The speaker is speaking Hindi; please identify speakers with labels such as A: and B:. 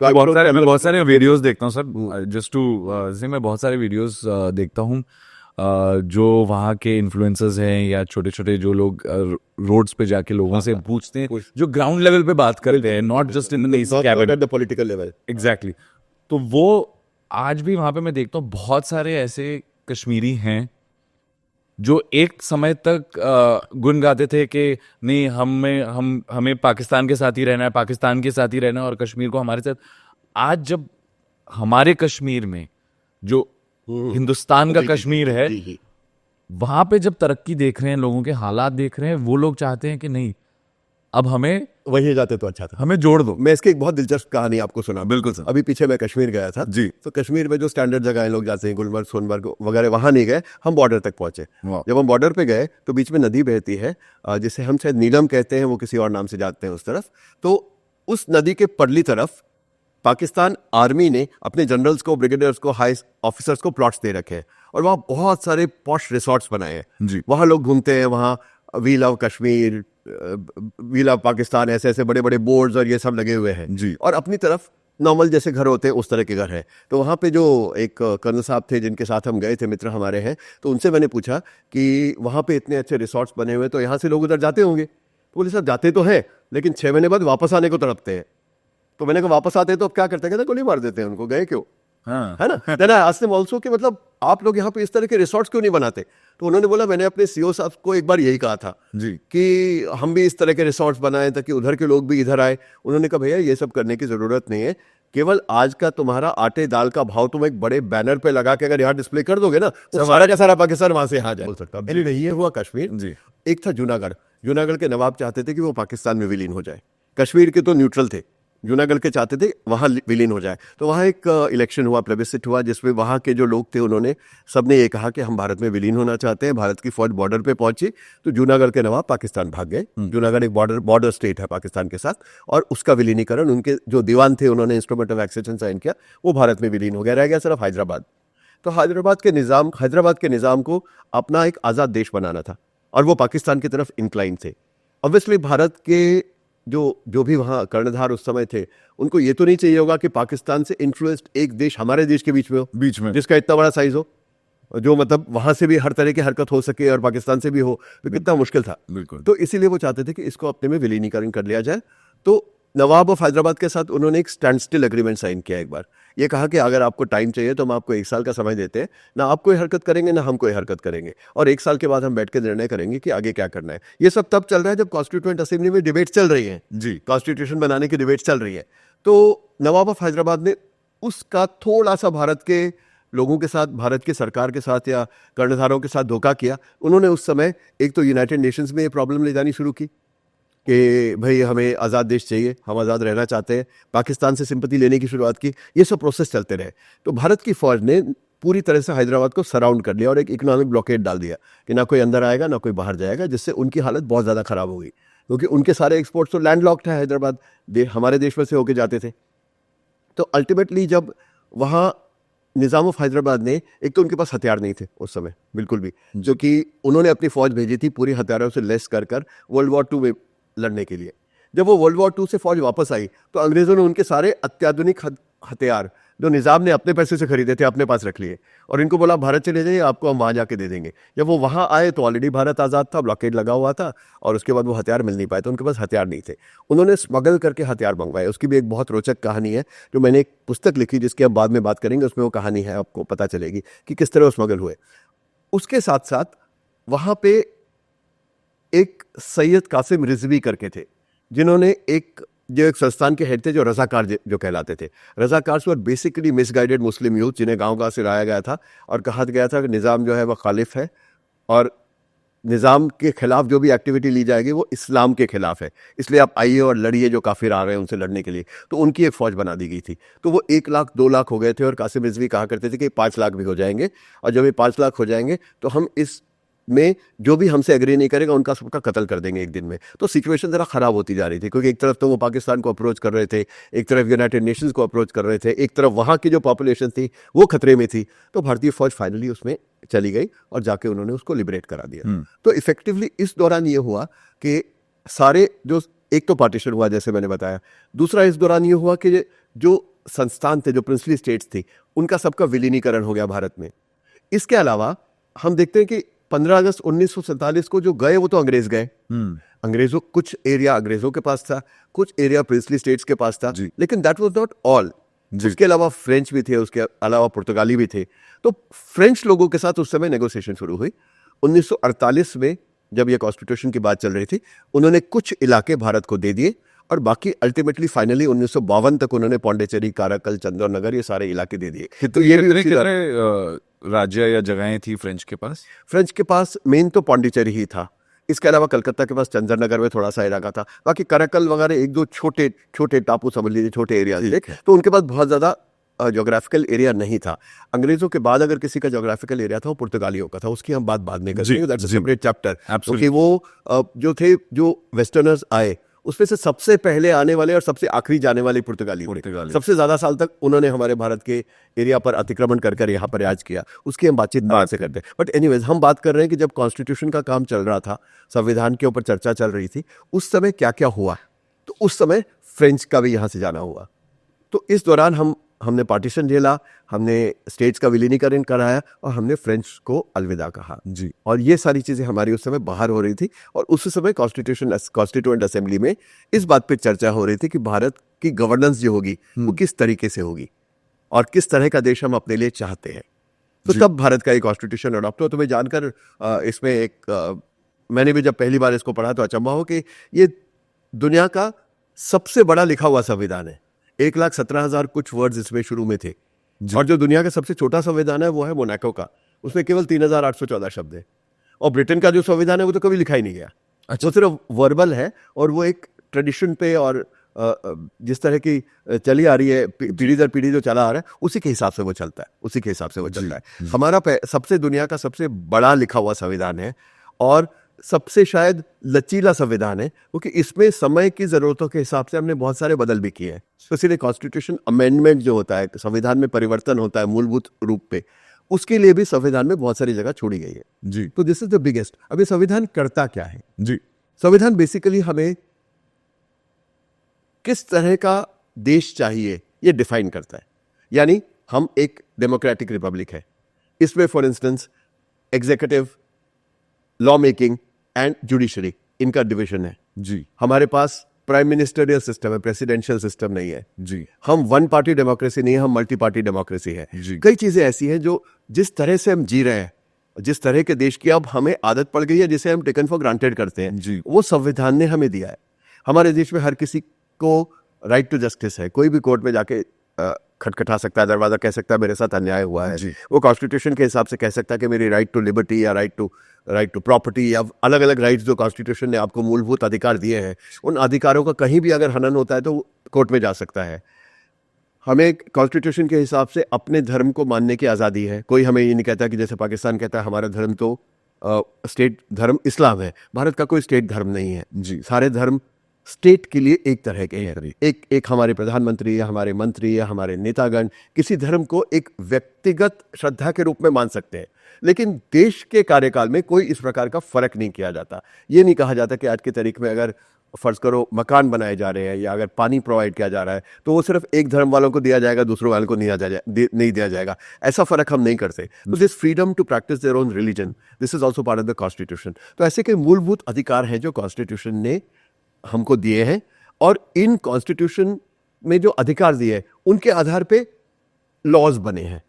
A: मैं बहुत सारे वीडियोस देखता हूँ सर, जस्ट टू जैसे मैं बहुत सारे वीडियोस देखता हूँ जो वहाँ के इन्फ्लुएंसर्स हैं या छोटे छोटे जो लोग रोड्स पे जाके लोगों से पूछते हैं, जो ग्राउंड लेवल पे बात करते हैं, not just in the
B: political level.
A: Exactly. तो वो आज भी वहाँ पे मैं देखता हूँ बहुत सारे ऐसे कश्मीरी हैं जो एक समय तक गुन गाते थे कि नहीं हमें पाकिस्तान के साथ ही रहना है, पाकिस्तान के साथ ही रहना है और कश्मीर को हमारे साथ। आज जब हमारे कश्मीर में जो हिंदुस्तान का कश्मीर है, वहां पे जब तरक्की देख रहे हैं, लोगों के हालात देख रहे हैं, वो लोग चाहते हैं कि नहीं अब हमें
B: वहीं जाते तो अच्छा था,
A: हमें जोड़ दो।
B: मैं इसकी एक बहुत दिलचस्प कहानी आपको सुना।
A: बिल्कुल सर।
B: अभी पीछे मैं कश्मीर गया था
A: जी।
B: तो कश्मीर में जो स्टैंडर्ड जगह लोग जाते हैं, गुलमर्ग सोनमर्ग वगैरह, वहां नहीं गए, हम बॉर्डर तक पहुंचे। जब हम बॉर्डर पे गए तो बीच में नदी बहती है जिसे हम शायद नीलम कहते हैं, वो किसी और नाम से जानते हैं उस तरफ। तो उस नदी के पड़ली तरफ पाकिस्तान आर्मी ने अपने जनरल्स को, ब्रिगेडियर्स को, हाई ऑफिसर्स को प्लॉट्स दे रखे हैं और वहाँ बहुत सारे पॉश रिसोर्ट्स बनाए हैं
A: जी।
B: वहाँ लोग घूमते हैं, वहाँ we love Kashmir, we love Pakistan, ऐसे ऐसे बड़े बड़े बोर्ड्स और ये सब लगे हुए हैं
A: जी।
B: और अपनी तरफ नॉर्मल जैसे घर होते हैं उस तरह के घर है। तो वहाँ पे जो एक कर्नल साहब थे जिनके साथ हम गए थे, मित्र हमारे हैं, तो उनसे मैंने पूछा कि वहाँ पे इतने अच्छे रिसोर्ट्स बने हुए तो यहाँ से लोग उधर जाते होंगे? तो बोले साहब जाते तो हैं लेकिन 6 महीने बाद वापस आने को तड़पते हैं। तो मैंने कहा वापस आते हैं तो अब क्या करते हैं? कहते गोली मार देते हैं उनको, गए क्यों?
A: हाँ।
B: है ना। Then I asked them also कि मतलब आप लोग यहाँ पे इस तरह के रिसोर्ट्स क्यों नहीं बनाते? तो उन्होंने बोला मैंने अपने सीईओ साहब को एक बार यही कहा था
A: जी
B: कि हम भी इस तरह के रिसोर्ट्स बनाएं ताकि उधर के लोग भी इधर आए। उन्होंने कहा भैया ये सब करने की जरूरत नहीं है, केवल आज का तुम्हारा आटे दाल का भाव तुम एक बड़े बैनर पे लगा के अगर यहाँ डिस्प्ले कर दोगे ना तो सारा का सारा पाकिस्तान वहां से यहाँ जाए। बोल सकता है ये हुआ कश्मीर
A: जी।
B: एक था जूनागढ़। जूनागढ़ के नवाब चाहते थे कि वो पाकिस्तान में विलीन हो जाए, कश्मीर के तो न्यूट्रल थे, जूनागढ़ के चाहते थे वहाँ विलीन हो जाए। तो वहाँ एक इलेक्शन हुआ, प्लेबिसिट हुआ, जिसमें वहाँ के जो लोग थे उन्होंने सबने ये कहा कि हम भारत में विलीन होना चाहते हैं। भारत की फौज बॉर्डर पे पहुंची तो जूनागढ़ के नवाब पाकिस्तान भाग गए। जूनागढ़ एक बॉर्डर स्टेट है पाकिस्तान के साथ और उसका विलीनीकरण उनके जो दीवान थे उन्होंने इंस्ट्रूमेंट ऑफ एक्सेशन साइन किया, वो भारत में विलीन हो गया। रह गया सिर्फ हैदराबाद। तो हैदराबाद के निज़ाम को अपना एक आज़ाद देश बनाना था और वो पाकिस्तान की तरफ इंक्लाइन थे। ऑब्वियसली भारत के जो भी वहाँ कर्णधार उस समय थे उनको ये तो नहीं चाहिए होगा कि पाकिस्तान से इन्फ्लुएंस्ड एक देश हमारे देश के बीच में हो, जिसका इतना बड़ा साइज हो, जो मतलब वहां से भी हर तरह की हरकत हो सके और पाकिस्तान से भी हो, तो कितना मुश्किल था।
A: बिल्कुल।
B: तो इसीलिए वो चाहते थे कि इसको अपने में विलीनीकरण कर लिया जाए। तो नवाब ऑफ हैदराबाद के साथ उन्होंने एक स्टैंड स्टिल एग्रीमेंट साइन किया एक बार। ये कहा कि अगर आपको टाइम चाहिए तो हम आपको 1 साल का समय देते हैं, ना आप कोई हरकत करेंगे ना हम कोई हरकत करेंगे, और 1 साल के बाद हम बैठ के निर्णय करेंगे कि आगे क्या करना है। ये सब तब चल रहा है जब कॉन्स्टिट्यूएंट असेंबली में डिबेट चल रही है
A: जी,
B: कॉन्स्टिट्यूशन बनाने की डिबेट चल रही है। तो नवाब ऑफ हैदराबाद ने उसका थोड़ा सा भारत के लोगों के साथ, भारत की सरकार के साथ या कर्णधारों के साथ धोखा किया। उन्होंने उस समय एक तो यूनाइटेड नेशंस में ये प्रॉब्लम ले जानी शुरू की कि भाई हमें आज़ाद देश चाहिए, हम आज़ाद रहना चाहते हैं, पाकिस्तान से सिंपैथी लेने की शुरुआत की। ये सब प्रोसेस चलते रहे। तो भारत की फौज ने पूरी तरह से हैदराबाद को सराउंड कर लिया और एक इकोनॉमिक ब्लॉकेड डाल दिया कि ना कोई अंदर आएगा ना कोई बाहर जाएगा, जिससे उनकी हालत बहुत ज़्यादा ख़राब हो गई क्योंकि उनके सारे एक्सपोर्ट्स तो लैंडलॉक्ड है। हैदराबाद हमारे देश में से होके जाते थे। तो अल्टीमेटली जब वहाँ निज़ाम ऑफ हैदराबाद ने, एक तो उनके पास हथियार नहीं थे उस समय बिल्कुल भी, जो कि उन्होंने अपनी फौज भेजी थी पूरी हथियारों से लेस कर वर्ल्ड वॉर 2 में लड़ने के लिए। जब वो वर्ल्ड वॉर 2 से फौज वापस आई तो अंग्रेज़ों ने उनके सारे अत्याधुनिक हथियार जो निज़ाम ने अपने पैसे से खरीदे थे अपने पास रख लिए और इनको बोला भारत चले जाइए, आपको हम वहाँ जाके दे देंगे। जब वो वहाँ आए तो ऑलरेडी भारत आज़ाद था, ब्लॉकेड लगा हुआ था और उसके बाद वो हथियार मिल नहीं पाए, तो उनके पास हथियार नहीं थे। उन्होंने स्मगल करके हथियार मंगवाए। उसकी भी एक बहुत रोचक कहानी है जो मैंने एक पुस्तक लिखी जिसकी हम बाद में बात करेंगे, उसमें वो कहानी है, आपको पता चलेगी कि किस तरह वो स्मगल हुए। उसके साथ साथ वहाँ पे एक सैयद कासिम रिजवी करके थे जिन्होंने एक संस्थान के हेड थे जो रजाकार जो कहलाते थे। रजाकार were basically misguided Muslim youth जिन्हें गांव से लाया गया था और कहा गया था कि निज़ाम जो है वह खालिफ है और निज़ाम के खिलाफ जो भी एक्टिविटी ली जाएगी वो इस्लाम के खिलाफ है, इसलिए आप आइए और लड़िए जो काफिर आ रहे हैं उनसे लड़ने के लिए। तो उनकी एक फ़ौज बना दी गई थी। तो वो 1 लाख 2 लाख हो गए थे और कासिम रिजवी कहा करते थे कि 5 लाख भी हो जाएंगे और जब ये 5 लाख हो जाएंगे तो हम इस में जो भी हमसे एग्री नहीं करेगा उनका सबका कत्ल कर देंगे एक दिन में। तो सिचुएशन ज़रा ख़राब होती जा रही थी क्योंकि एक तरफ तो वो पाकिस्तान को अप्रोच कर रहे थे, एक तरफ यूनाइटेड नेशंस को अप्रोच कर रहे थे, एक तरफ वहाँ की जो पॉपुलेशन थी वो खतरे में थी। तो भारतीय फ़ौज फाइनली उसमें चली गई और जाके उन्होंने उसको लिबरेट करा दिया। तो इफेक्टिवली इस दौरान ये हुआ कि सारे जो, एक तो पार्टीशन हुआ जैसे मैंने बताया, दूसरा इस दौरान ये हुआ कि जो संस्थान थे, जो प्रिंसली स्टेट्स थी, उनका सबका विलीनीकरण हो गया भारत में। इसके अलावा हम देखते हैं कि 15 अगस्त 1947 को जो गए वो तो अंग्रेज गए। अंग्रेजों, कुछ एरिया अंग्रेजों के पास था, कुछ एरिया प्रिंसली स्टेट्स के पास था, लेकिन दैट वाज नॉट ऑल। उसके अलावा फ्रेंच भी थे, उसके अलावा पुर्तगाली भी थे। तो फ्रेंच लोगों के साथ उस समय नेगोशिएशन शुरू हुई। 1948 में जब ये कॉन्स्टिट्यूशन की बात चल रही थी, उन्होंने कुछ इलाके भारत को दे दिए और बाकी अल्टीमेटली फाइनली 1952 तक उन्होंने पौंडीचेरी, काराकल, चंद्रनगर, ये सारे इलाके दे दिए।
A: तो ये कितने राज्य या जगहें थी फ्रेंच के पास?
B: फ्रेंच के पास मेन तो पौंडीचेरी ही था। इसके अलावा कलकत्ता के पास चंद्रनगर में थोड़ा सा इलाका था। बाकी कराकल वगैरह एक दो छोटे छोटे टापू समझ लीजिए, छोटे एरिया थे, तो उनके पास बहुत ज्यादा ज्योग्राफिकल एरिया नहीं था। अंग्रेजों के बाद अगर किसी का ज्योग्राफिकल एरिया था वो पुर्तगालियों का था। उसकी हम बात बाद में करेंगे, दैट्स अ सेपरेट चैप्टर। क्योंकि वो जो थे, जो वेस्टर्नर्स आए, उसमें से सबसे पहले आने वाले और सबसे आखिरी जाने वाले पुर्तगाली थे। सबसे ज्यादा साल तक उन्होंने हमारे भारत के एरिया पर अतिक्रमण कर कर यहाँ पर राज किया। उसकी हम बातचीत बाद से करते हैं। बट एनीवेज, हम बात कर रहे हैं कि जब कॉन्स्टिट्यूशन का काम चल रहा था, संविधान के ऊपर चर्चा चल रही थी, उस समय क्या क्या हुआ। तो उस समय फ्रेंच का भी यहाँ से जाना हुआ। तो इस दौरान हमने पार्टीशन झेला, हमने स्टेट्स का विलीनीकरण कराया और हमने फ्रेंच को अलविदा कहा जी। और ये सारी चीजें हमारी उस समय बाहर हो रही थी। और उस समय कॉन्स्टिट्यूएंट असेंबली में इस बात पे चर्चा हो रही थी कि भारत की गवर्नेंस जो होगी वो किस तरीके से होगी और किस तरह का देश हम अपने लिए चाहते हैं। तो तब भारत का एक कॉन्स्टिट्यूशन अडॉप्ट हुआ। तुम्हें जानकर इसमें मैंने भी जब पहली बार इसको पढ़ा तो अचंभा हो कि ये दुनिया का सबसे बड़ा लिखा हुआ संविधान है। 1,17,000 कुछ वर्ड्स इसमें शुरू में थे। और जो दुनिया का सबसे छोटा संविधान है वो है मोनाको का, उसमें केवल 3,814 शब्द है। और ब्रिटेन का जो संविधान है वो तो कभी लिखा ही नहीं गया। वो सिर्फ वर्बल है और वो एक ट्रेडिशन पे और जिस तरह की चली आ रही है, पीढ़ी दर पीढ़ी जो चला आ रहा है, उसी के हिसाब से वो चलता है, उसी के हिसाब से वो चलता है। हमारा सबसे दुनिया का सबसे बड़ा लिखा हुआ संविधान है और सबसे शायद लचीला संविधान है, क्योंकि इसमें समय की जरूरतों के हिसाब से हमने बहुत सारे बदल भी किए हैं। तो इसलिए कॉन्स्टिट्यूशन अमेंडमेंट जो होता है, संविधान में परिवर्तन होता है मूलभूत रूप पे, उसके लिए भी संविधान में बहुत सारी जगह छोड़ी गई है जी। तो दिस इज द बिगेस्ट। अभी संविधान करता क्या है जी? संविधान बेसिकली हमें किस तरह का देश चाहिए ये डिफाइन करता है। यानी हम एक डेमोक्रेटिक रिपब्लिक है, इसमें for instance executive, law making and judiciary, इनका डिवीजन है जी। हमारे पास प्राइम मिनिस्टरियल सिस्टम है, प्रेसिडेंशियल सिस्टम नहीं है जी। हम वन पार्टी डेमोक्रेसी नहीं है, हम मल्टी पार्टी डेमोक्रेसी है जी। कई चीजें ऐसी हैं जो जिस तरह से हम जी रहे हैं, जिस तरह के देश की अब हमें आदत पड़ गई है, जिसे हम टेकन फॉर ग्रांटेड करते हैं जी, वो संविधान ने हमें दिया है। हमारे देश में हर किसी को राइट टू जस्टिस है। कोई भी कोर्ट में जाके खटखटा सकता है, दरवाजा कह सकता है मेरे साथ अन्याय हुआ है। वो कॉन्स्टिट्यूशन के हिसाब से कह सकता है कि मेरी राइट टू लिबर्टी या राइट टू प्रॉपर्टी या अलग अलग राइट्स जो कॉन्स्टिट्यूशन ने आपको मूलभूत अधिकार दिए हैं, उन अधिकारों का कहीं भी अगर हनन होता है तो कोर्ट में जा सकता है। हमें कॉन्स्टिट्यूशन के हिसाब से अपने धर्म को मानने की आज़ादी है। कोई हमें ये नहीं कहता कि जैसे पाकिस्तान कहता है हमारा धर्म तो स्टेट धर्म इस्लाम है। भारत का कोई स्टेट धर्म नहीं है जी। सारे धर्म स्टेट के लिए एक तरह के हैं। एक हमारे प्रधानमंत्री या हमारे मंत्री या हमारे नेतागण किसी धर्म को एक व्यक्तिगत श्रद्धा के रूप में मान सकते हैं, लेकिन देश के कार्यकाल में कोई इस प्रकार का फर्क नहीं किया जाता। ये नहीं कहा जाता कि आज की तारीख में अगर फर्ज करो मकान बनाए जा रहे हैं या अगर पानी प्रोवाइड किया जा रहा है तो वो सिर्फ एक धर्म वालों को दिया जाएगा, दूसरों वालों को नहीं दिया जाएगा। ऐसा फर्क हम नहीं करते। तो this freedom to practice their own religion, this is also part of the constitution. तो ऐसे के मूलभूत अधिकार हैं जो कॉन्स्टिट्यूशन ने हमको दिए हैं, और इन कॉन्स्टिट्यूशन में जो अधिकार दिए हैं उनके आधार पे लॉज बने हैं।